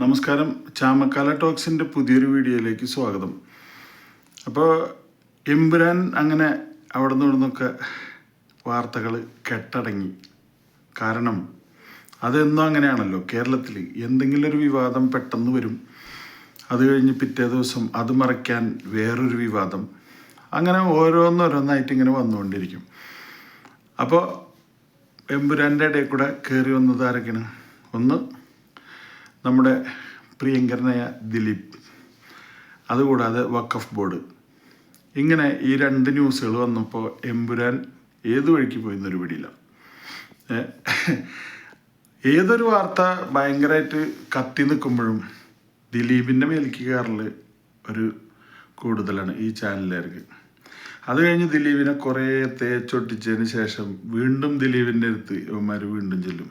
നമസ്കാരം. ചാമക്കാല ടോക്സിൻ്റെ പുതിയൊരു വീഡിയോയിലേക്ക് സ്വാഗതം. അപ്പോൾ എമ്പുരാൻ അങ്ങനെ അവിടെ നിന്ന് ഇവിടുന്നൊക്കെ വാർത്തകൾ കെട്ടടങ്ങി. കാരണം അതെന്നും അങ്ങനെയാണല്ലോ, കേരളത്തിൽ എന്തെങ്കിലും ഒരു വിവാദം പെട്ടെന്ന് വരും, അത് കഴിഞ്ഞ് പിറ്റേ ദിവസം അത് മറയ്ക്കാൻ വേറൊരു വിവാദം, അങ്ങനെ ഓരോന്നോരോന്നായിട്ട് ഇങ്ങനെ വന്നുകൊണ്ടിരിക്കും. അപ്പോൾ എമ്പുരാൻ്റെ ഇടയിൽ കൂടെ കയറി വന്നത് ആരൊക്കെയാണ്? ഒന്ന് നമ്മുടെ പ്രിയങ്കരനായ ദിലീപ്, അതുകൂടാതെ വഖഫ് ബോർഡ്. ഇങ്ങനെ ഈ രണ്ട് ന്യൂസുകൾ വന്നപ്പോൾ എമ്പുരാൻ ഏത് വഴിക്ക് പോയിന്നൊരു പിടിയില്ല. ഏതൊരു വാർത്ത ഭയങ്കരമായിട്ട് കത്തി നിൽക്കുമ്പോഴും ദിലീപിൻ്റെ മേലേക്ക് കയറൽ ഒരു കൂടുതലാണ് ഈ ചാനലുകാർക്ക്. അത് കഴിഞ്ഞ് ദിലീപിനെ കുറേ തേച്ചൊട്ടിച്ചതിന് ശേഷം വീണ്ടും ദിലീപിൻ്റെ അടുത്ത് ഇവന്മാർ വീണ്ടും ചെല്ലും.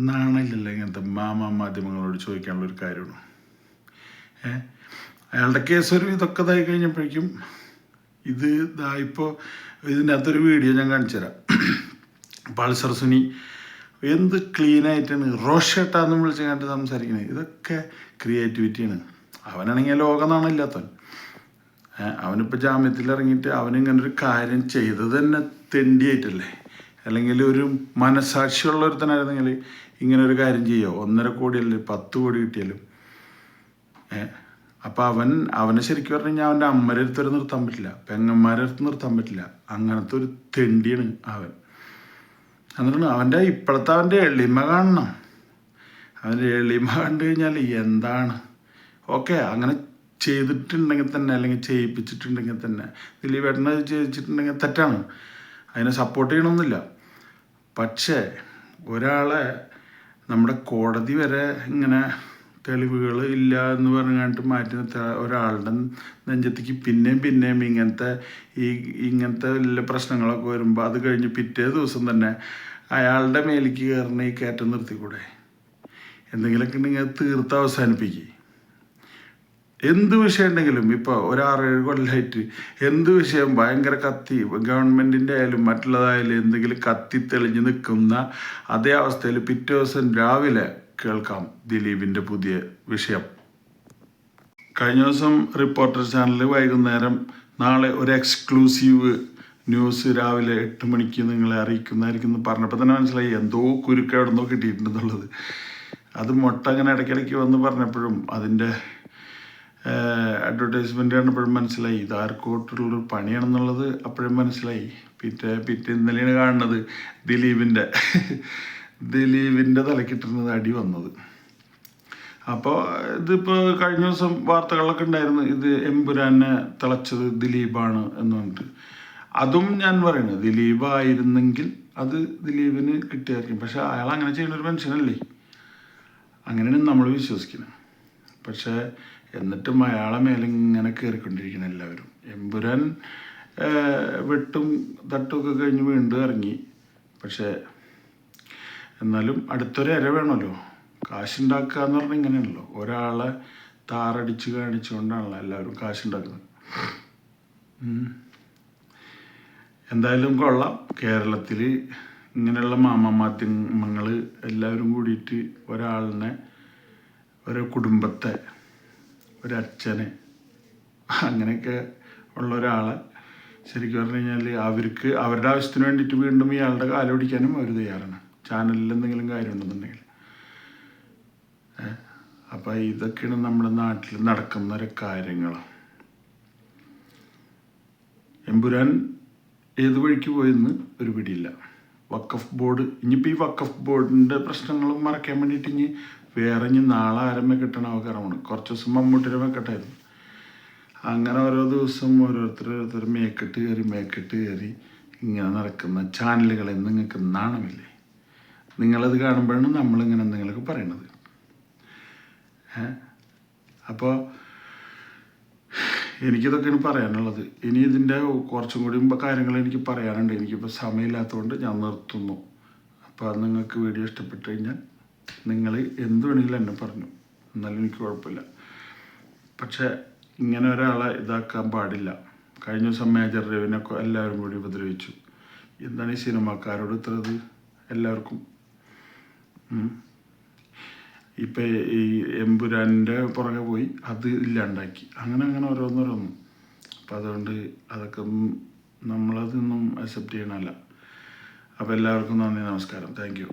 നാണില്ലല്ലോ ഇങ്ങനത്തെ മാധ്യമങ്ങളോട് ചോദിക്കാനുള്ളൊരു കാര്യമാണ്. അയാളുടെ കേസ് ഒരു ഇതൊക്കെ ഇതായി കഴിഞ്ഞപ്പോഴേക്കും ഇപ്പോൾ ഇതിൻ്റെ അകത്തൊരു വീഡിയോ ഞാൻ കാണിച്ചു തരാം. പൾസർ സുനി എന്ത് ക്ലീനായിട്ടാണ് റോഷേട്ടാന്ന് വിളിച്ച് കണ്ടിട്ട് സംസാരിക്കുന്നത്. ഇതൊക്കെ ക്രിയേറ്റിവിറ്റിയാണ്. അവനാണെങ്കിൽ ലോകനാണം ഇല്ലാത്തവൻ. അവനിപ്പോൾ ജാമ്യത്തിൽ ഇറങ്ങിയിട്ട് അവനിങ്ങനൊരു കാര്യം ചെയ്തത് തന്നെ തെണ്ടിയായിട്ടല്ലേ. അല്ലെങ്കിൽ ഒരു മനസാക്ഷിയുള്ള ഒരുത്തനായിരുന്നെങ്കിൽ ഇങ്ങനെ ഒരു കാര്യം ചെയ്യുമോ? 1.5 കോടിയല്ലേ 10 കോടി കിട്ടിയാലും. അപ്പം അവനെ ശരിക്കും പറഞ്ഞു കഴിഞ്ഞാൽ അവൻ്റെ അമ്മരെ അടുത്ത് വരെ നിർത്താൻ പറ്റില്ല, പെങ്ങന്മാരെ അടുത്ത് നിർത്താൻ പറ്റില്ല. അങ്ങനത്തെ ഒരു തെണ്ടിയാണ് അവൻ. എന്നിട്ടാണ് അവൻ്റെ എളിമ കാണണം. അവൻ്റെ എളിമ കണ്ടു കഴിഞ്ഞാൽ എന്താണ്. ഓക്കെ, അങ്ങനെ ചെയ്തിട്ടുണ്ടെങ്കിൽ തന്നെ, അല്ലെങ്കിൽ ചെയ്യിപ്പിച്ചിട്ടുണ്ടെങ്കിൽ തന്നെ, ദിലീപേട്ടനെ ചെയ്യിച്ചിട്ടുണ്ടെങ്കിൽ തെറ്റാണ്, അതിനെ സപ്പോർട്ട് ചെയ്യണമെന്നില്ല. പക്ഷേ ഒരാളെ നമ്മുടെ കോടതി വരെ ഇങ്ങനെ തെളിവുകൾ ഇല്ല എന്ന് പറഞ്ഞിട്ട് മാറ്റി നിർത്തുക, ഒരാളുടെ നെഞ്ചത്തേക്ക് പിന്നെയും ഇങ്ങനത്തെ വലിയ പ്രശ്നങ്ങളൊക്കെ വരുമ്പോൾ അത് കഴിഞ്ഞ് പിറ്റേ ദിവസം തന്നെ അയാളുടെ മേലേക്ക് കയറുന്ന ഈ കയറ്റം നിർത്തിക്കൂടെ? എന്തെങ്കിലുമൊക്കെ ഉണ്ടെങ്കിൽ അത് തീർത്ത് അവസാനിപ്പിക്കുക. എന്ത് വിഷയം ഉണ്ടെങ്കിലും ഇപ്പോൾ ഒരു 6-7 കൊല്ലമായിട്ട് എന്ത് വിഷയം ഭയങ്കര കത്തി, ഗവൺമെൻറ്റിൻ്റെ ആയാലും മറ്റുള്ളതായാലും എന്തെങ്കിലും കത്തി തെളിഞ്ഞ് നിൽക്കുന്ന അതേ അവസ്ഥയിൽ പിറ്റേ ദിവസം രാവിലെ കേൾക്കാം ദിലീപിൻ്റെ പുതിയ വിഷയം. കഴിഞ്ഞ ദിവസം റിപ്പോർട്ടർ ചാനൽ വൈകുന്നേരം നാളെ ഒരു എക്സ്ക്ലൂസീവ് ന്യൂസ് രാവിലെ 8 മണിക്ക് നിങ്ങളെ അറിയിക്കുന്നതായിരിക്കും എന്ന് പറഞ്ഞപ്പോൾ തന്നെ മനസ്സിലായി എന്തോ കുരുക്ക് എവിടെ നിന്നോ കിട്ടിയിട്ടുണ്ടെന്നുള്ളത്. അത് മൊട്ട അങ്ങനെ ഇടയ്ക്കിടയ്ക്ക് വന്ന് പറഞ്ഞപ്പോഴും അതിൻ്റെ അഡ്വർടൈസ്മെൻ്റ് കണ്ടപ്പോഴും മനസ്സിലായി ഇത് ആർക്കോട്ടുള്ളൊരു പണിയാണെന്നുള്ളത്. അപ്പോഴും മനസ്സിലായി. പിറ്റേ ഇന്നലെയാണ് കാണുന്നത് ദിലീപിൻ്റെ തലക്കിട്ടുന്നത് അടി വന്നത്. അപ്പോൾ ഇതിപ്പോൾ കഴിഞ്ഞ ദിവസം വാർത്തകളിലൊക്കെ ഉണ്ടായിരുന്നു, ഇത് എമ്പുരാനെ തിളച്ചത് ദിലീപാണ് എന്ന് പറഞ്ഞിട്ട്. അതും ഞാൻ പറയുന്നത് ദിലീപായിരുന്നെങ്കിൽ അത് ദിലീപിന് കിട്ടിയായിരിക്കും. പക്ഷെ അയാൾ അങ്ങനെ ചെയ്യുന്നൊരു മനുഷ്യനല്ലേ, അങ്ങനെയാണ് നമ്മൾ വിശ്വസിക്കുന്നത്. പക്ഷേ എന്നിട്ടും അയാളെ മേലെ ഇങ്ങനെ കയറിക്കൊണ്ടിരിക്കണം എല്ലാവരും. എമ്പുരാൻ വെട്ടും തട്ടുമൊക്കെ കഴിഞ്ഞ് വീണ്ടും ഇറങ്ങി. പക്ഷേ എന്നാലും അടുത്തൊരു ഇര വേണമല്ലോ. കാശുണ്ടാക്കുക എന്ന് പറഞ്ഞാൽ ഇങ്ങനെയാണല്ലോ, ഒരാളെ താറടിച്ച് കാണിച്ചുകൊണ്ടാണല്ലോ എല്ലാവരും കാശുണ്ടാക്കുന്നത്. എന്തായാലും കൊള്ളാം. കേരളത്തിൽ ഇങ്ങനെയുള്ള മാധ്യമങ്ങൾ എല്ലാവരും കൂടിയിട്ട് ഒരാളിനെ, ഒരു കുടുംബത്തെ, ഒരച്ഛനെ, അങ്ങനെയൊക്കെ ഉള്ള ഒരാളെ ശരിക്കും പറഞ്ഞു കഴിഞ്ഞാൽ അവർക്ക് അവരുടെ ആവശ്യത്തിന് വേണ്ടിയിട്ട് വീണ്ടും ഇയാളുടെ കാല് പിടിക്കാനും അവർ തയ്യാറാണ്, ചാനലിൽ എന്തെങ്കിലും കാര്യം ഉണ്ടെന്നുണ്ടെങ്കിൽ. അപ്പം ഇതൊക്കെയാണ് നമ്മുടെ നാട്ടിൽ നടക്കുന്ന ഒരു കാര്യങ്ങൾ. എമ്പുരാൻ ഏത് വഴിക്ക് പോയെന്ന് ഒരു പിടിയില്ല. വഖഫ് ബോർഡ് ഇനിയിപ്പോൾ ഈ വഖഫ് ബോർഡിൻ്റെ പ്രശ്നങ്ങളും മറയ്ക്കാൻ വേണ്ടിയിട്ട് ഇനി നാളെ ആരംഭം കിട്ടണം അവകാരമാണ്. കുറച്ച് ദിവസം മമ്മൂട്ടിയുടെ മേക്കെട്ടായിരുന്നു. അങ്ങനെ ഓരോ ദിവസം ഓരോരുത്തർ മേക്കെട്ട് കയറി ഇങ്ങനെ നടക്കുന്ന ചാനലുകളെ നിങ്ങൾക്ക് നാണമില്ലേ? നിങ്ങളത് കാണുമ്പോഴാണ് നമ്മളിങ്ങനെ എന്തെങ്കിലുമൊക്കെ പറയണത്. അപ്പോൾ എനിക്കിതൊക്കെയാണ് പറയാനുള്ളത്. ഇനി ഇതിൻ്റെ കുറച്ചും കൂടി കാര്യങ്ങൾ എനിക്ക് പറയാനുണ്ട്. എനിക്കിപ്പോൾ സമയമില്ലാത്തതുകൊണ്ട് ഞാൻ നിർത്തുന്നു. അപ്പോൾ അത് നിങ്ങൾക്ക് വീഡിയോ ഇഷ്ടപ്പെട്ട് കഴിഞ്ഞാൽ നിങ്ങൾ എന്ത് വേണമെങ്കിലും എന്നെ പറഞ്ഞു, എന്നാലും എനിക്ക് കുഴപ്പമില്ല. പക്ഷേ ഇങ്ങനെ ഒരാളെ ഇതാക്കാൻ പാടില്ല. കഴിഞ്ഞ ദിവസം മേജർ രവിനൊക്കെ എല്ലാവരും കൂടി ഉപദ്രവിച്ചു. എന്താണ് ഈ സിനിമാക്കാരോട് ഇത്രത് എല്ലാവർക്കും? ഇപ്പം ഈ എമ്പുരാൻ്റെ പുറകെ പോയി അത് ഇല്ലാണ്ടാക്കി അങ്ങനെ ഓരോന്നോരോന്നും. അപ്പം അതുകൊണ്ട് അതൊക്കെ നമ്മളതൊന്നും അക്സെപ്റ്റ് ചെയ്യണമല്ല. അപ്പോൾ എല്ലാവർക്കും നന്ദി, നമസ്കാരം, താങ്ക് യു.